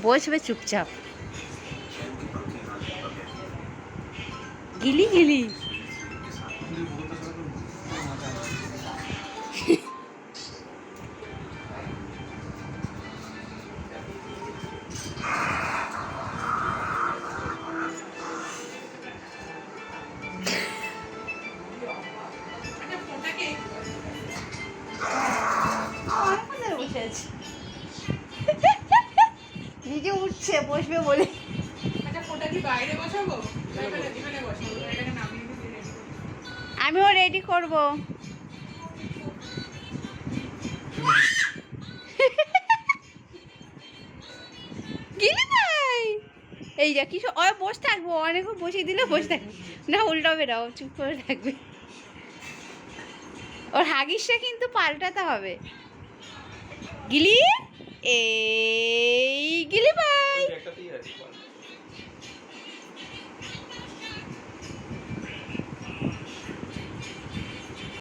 বসবে চুপচাপ। গিলি গিলি বসে আছে, নিজে উঠছে বসবে বলে। আমিও রেডি করব। গিলি ভাই এই যা কিছু বসে থাকবো, অনেকক্ষণ বসিয়ে দিলে বসে থাকবে না, উল্টাবে না, ও চুপ করে থাকবে। ওর হাগিসটা কিন্তু পাল্টাতে হবে। গিলি এ